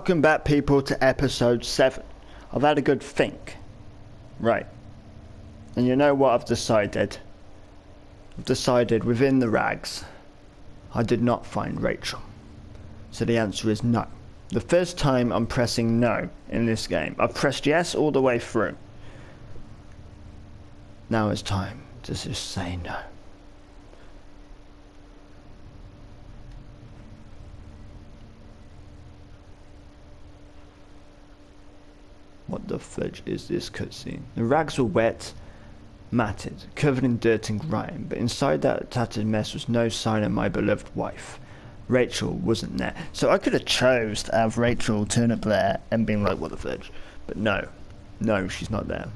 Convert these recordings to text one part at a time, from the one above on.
Welcome back, people, to episode 7. I've had a good think. Right. And you know what I've decided? I've decided within the rags, I did not find Rachel. So the answer is no. The first time I'm pressing no in this game. I've pressed yes all the way through. Now it's time to just say no. What the fudge is this cutscene? The rags were wet, matted, covered in dirt and grime, but inside that tattered mess was no sign of my beloved wife. Rachel wasn't there. So I could have chose to have Rachel turn up there and been like, what the fudge? But no, she's not there.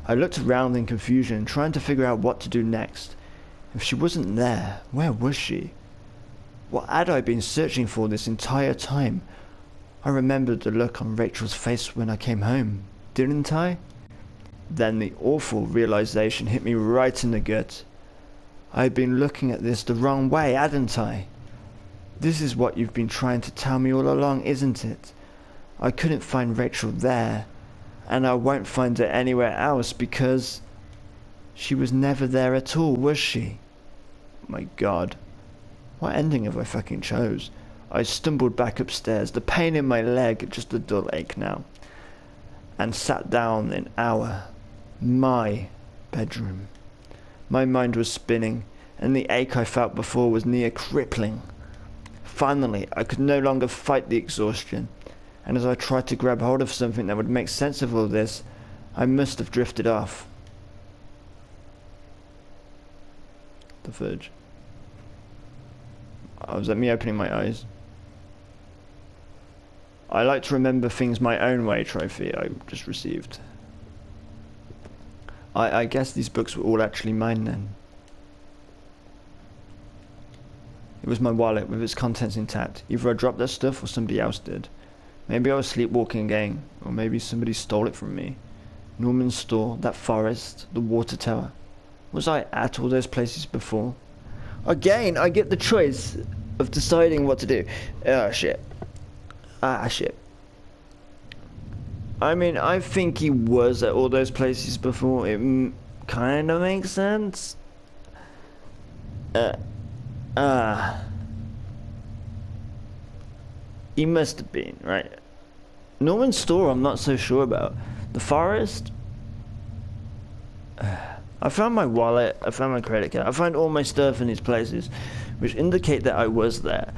I looked around in confusion, trying to figure out what to do next. If she wasn't there, where was she? What had I been searching for this entire time? I remembered the look on Rachel's face when I came home, didn't I? Then the awful realization hit me right in the gut. I had been looking at this the wrong way, hadn't I? This is what you've been trying to tell me all along, isn't it? I couldn't find Rachel there, and I won't find her anywhere else because she was never there at all, was she? My God, what ending have I fucking chose? I stumbled back upstairs, the pain in my leg just a dull ache now, and sat down in my bedroom. My mind was spinning, and the ache I felt before was near crippling. Finally, I could no longer fight the exhaustion, and as I tried to grab hold of something that would make sense of all this, I must have drifted off. The verge. Oh, was that me opening my eyes? I like to remember things my own way trophy I just received. I guess these books were all actually mine then. It was my wallet with its contents intact. Either I dropped that stuff or somebody else did. Maybe I was sleepwalking again, or maybe somebody stole it from me. Norman's store, that forest, the water tower. Was I at all those places before? Again, I get the choice of deciding what to do. Shit. Shit. I mean, I think he was at all those places before. It kind of makes sense. He must have been, right? Norman's store, I'm not so sure about. The forest? I found my wallet, I found my credit card, I found all my stuff in these places, which indicate that I was there.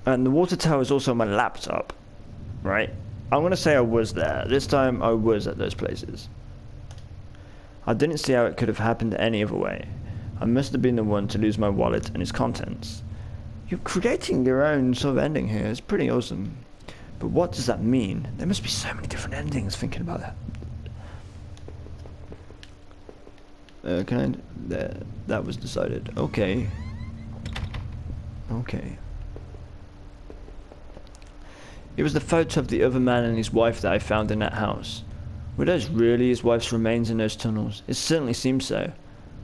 And the water tower is also my laptop, right? I'm going to say I was there. This time I was at those places. I didn't see how it could have happened any other way. I must have been the one to lose my wallet and its contents. You're creating your own sort of ending here. It's pretty awesome. But what does that mean? There must be so many different endings thinking about that. That was decided. Okay. It was the photo of the other man and his wife that I found in that house. Were those really his wife's remains in those tunnels? It certainly seemed so.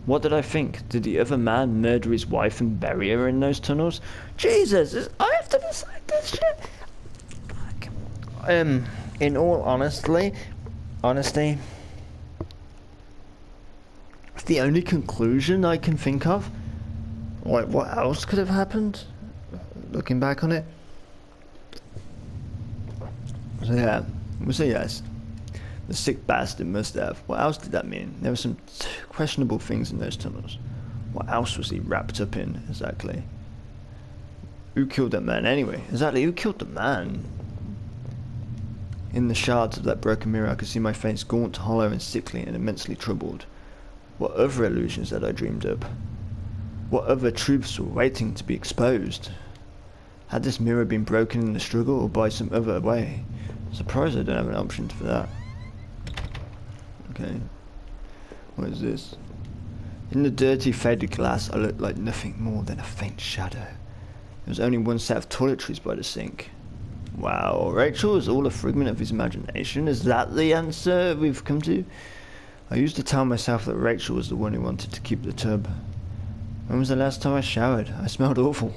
What did I think? Did the other man murder his wife and bury her in those tunnels? Jesus, I have to decide this shit. In all honesty, it's the only conclusion I can think of. Like, what else could have happened? Looking back on it. So yeah, we'll say yes. The sick bastard must have. What else did that mean? There were some questionable things in those tunnels. What else was he wrapped up in, exactly? Who killed that man anyway? Exactly, who killed the man? In the shards of that broken mirror I could see my face gaunt, hollow and sickly and immensely troubled. What other illusions had I dreamed up? What other truths were waiting to be exposed? Had this mirror been broken in the struggle or by some other way? Surprised I don't have an option for that. Okay. What is this? In the dirty, faded glass, I looked like nothing more than a faint shadow. There was only one set of toiletries by the sink. Wow, Rachel is all a figment of his imagination. Is that the answer we've come to? I used to tell myself that Rachel was the one who wanted to keep the tub. When was the last time I showered? I smelled awful.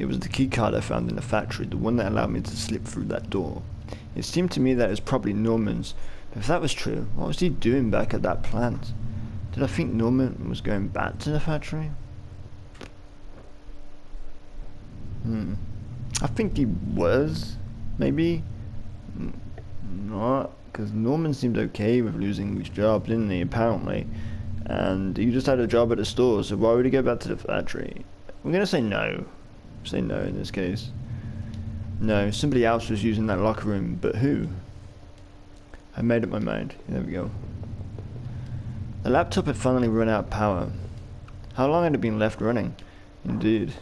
It was the key card I found in the factory, the one that allowed me to slip through that door. It seemed to me that it was probably Norman's, but if that was true, what was he doing back at that plant? Did I think Norman was going back to the factory? I think he was, maybe. Not, because Norman seemed okay with losing his job, didn't he, apparently. And he just had a job at the store, so why would he go back to the factory? I'm gonna say no. Say no in this case. No, somebody else was using that locker room, but who? I made up my mind. There we go. The laptop had finally run out of power. How long had it been left running? Indeed.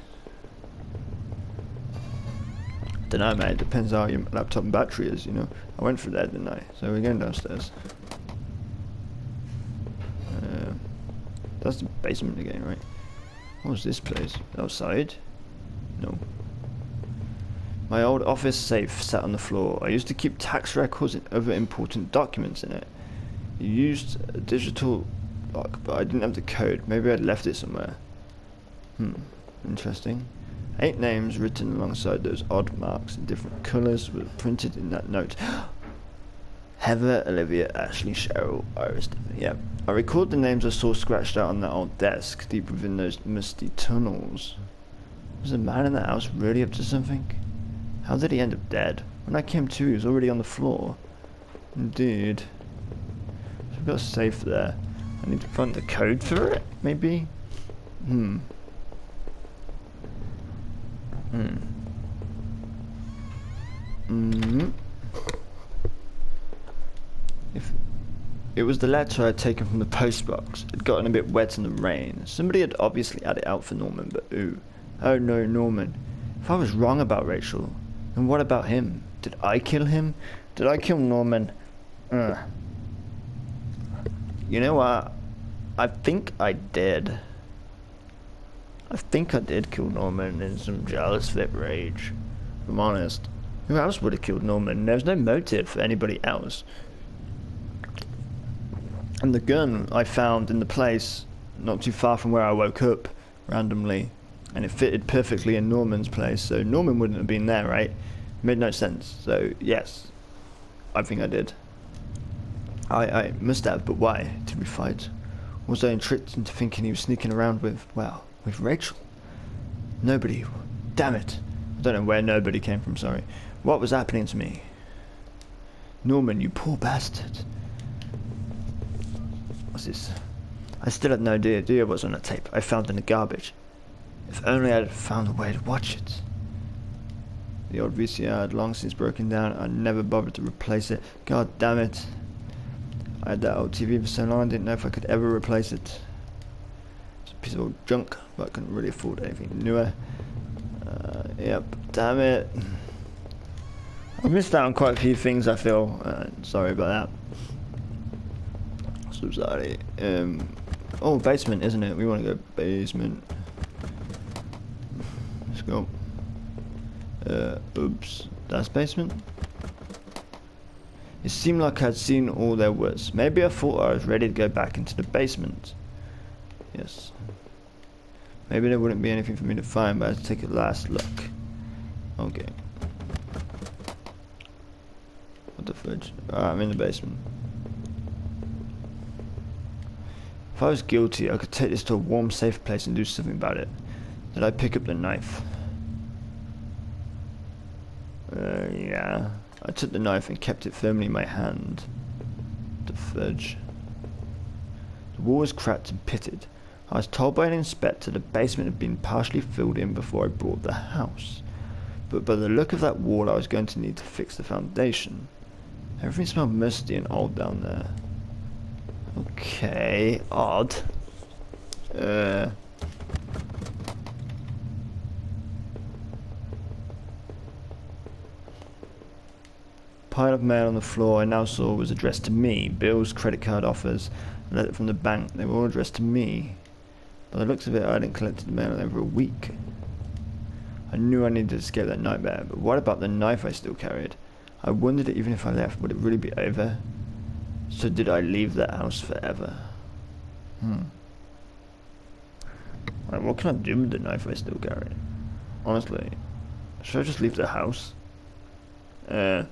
Dunno, mate. Depends how your laptop and battery is, you know. I went for that, didn't I? So we're going downstairs. That's the basement again, right? What was this place? Outside? No. My old office safe sat on the floor. I used to keep tax records and other important documents in it. It used a digital lock, but I didn't have the code. Maybe I'd left it somewhere. Interesting. 8 names written alongside those odd marks in different colours were printed in that note. Heather, Olivia, Ashley, Cheryl, Iris. Yeah. I recalled the names I saw scratched out on that old desk, deep within those musty tunnels. Was the man in the house really up to something? How did he end up dead? When I came to, he was already on the floor. Indeed. So I've got a safe there. I need to find the code for it, maybe? If it was the letter I had taken from the postbox, it had gotten a bit wet in the rain. Somebody had obviously had it out for Norman, but who? Oh no, Norman. If I was wrong about Rachel, then what about him? Did I kill him? Did I kill Norman? You know what? I think I did. I think I did kill Norman in some jealous fit rage. If I'm honest. Who else would have killed Norman? There's no motive for anybody else. And the gun I found in the place, not too far from where I woke up, randomly. And it fitted perfectly in Norman's place, so Norman wouldn't have been there, right? Made no sense. So, yes. I think I did. I must have, but why? Did we fight? Was I tricked into thinking he was sneaking around with, well, with Rachel? Nobody. Damn it. I don't know where nobody came from, sorry. What was happening to me? Norman, you poor bastard. What's this? I still had no idea what's on that tape I found in the garbage. If only I had found a way to watch it. The old VCR had long since broken down. I never bothered to replace it. God damn it. I had that old TV for so long I didn't know if I could ever replace it. It's a piece of old junk, but I couldn't really afford anything newer. Yep, damn it. I've missed out on quite a few things, I feel. Sorry about that. So sorry. Oh, basement, isn't it? We want to go basement. Let's go. Oops. That's basement? It seemed like I'd seen all there was. Maybe I thought I was ready to go back into the basement. Yes. Maybe there wouldn't be anything for me to find, but I'd take a last look. Okay. What the fudge? Alright, I'm in the basement. If I was guilty, I could take this to a warm, safe place and do something about it. Did I pick up the knife? Yeah. I took the knife and kept it firmly in my hand. The fudge. The wall was cracked and pitted. I was told by an inspector the basement had been partially filled in before I bought the house. But by the look of that wall, I was going to need to fix the foundation. Everything smelled musty and old down there. Okay, odd. Pile of mail on the floor I now saw was addressed to me. Bills, credit card offers, a letter from the bank. They were all addressed to me. By the looks of it, I hadn't collected the mail in over a week. I knew I needed to escape that nightmare, but what about the knife I still carried? I wondered that even if I left, would it really be over? So did I leave that house forever? Right, what can I do with the knife I still carry? honestly. Should I just leave the house? I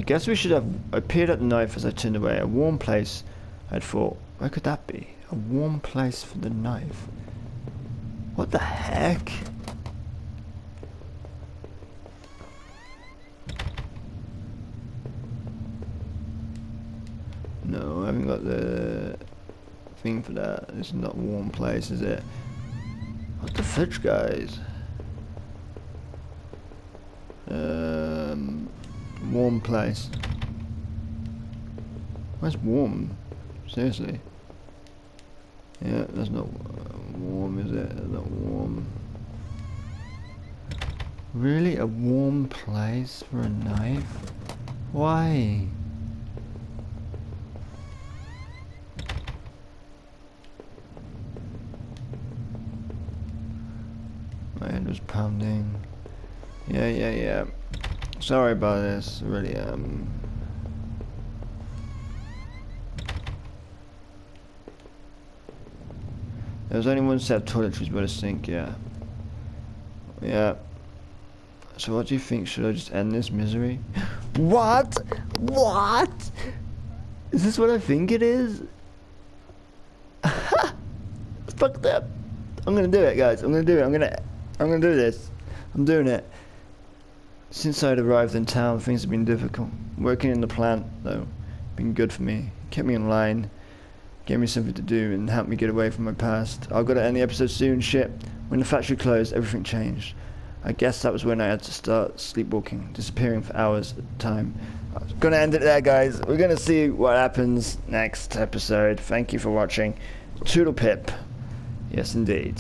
guess we should have... I peered at the knife as I turned away. A warm place, I'd thought. Where could that be? A warm place for the knife. What the heck? No, I haven't got the thing for that. It's not a warm place, is it? What the fudge, guys? Warm place. Where's warm? Seriously? Yeah, that's not warm, is it? That's not warm. Really? A warm place for a knife? Why? My head was pounding. Yeah. Sorry about this, really There was only one set of toiletries by the sink, yeah. Yeah. So what do you think? Should I just end this misery? What? What? Is this what I think it is? It's fucked up. I'm gonna do it, guys. I'm gonna do it. I'm gonna do this. I'm doing it. Since I'd arrived in town, things have been difficult. Working in the plant, though, been good for me. Kept me in line, gave me something to do, and helped me get away from my past. I've got to end the episode soon. Shit. When the factory closed, everything changed. I guess that was when I had to start sleepwalking, disappearing for hours at a time. I'm gonna end it there, guys. We're gonna see what happens next episode. Thank you for watching. Toodle pip. Yes, indeed.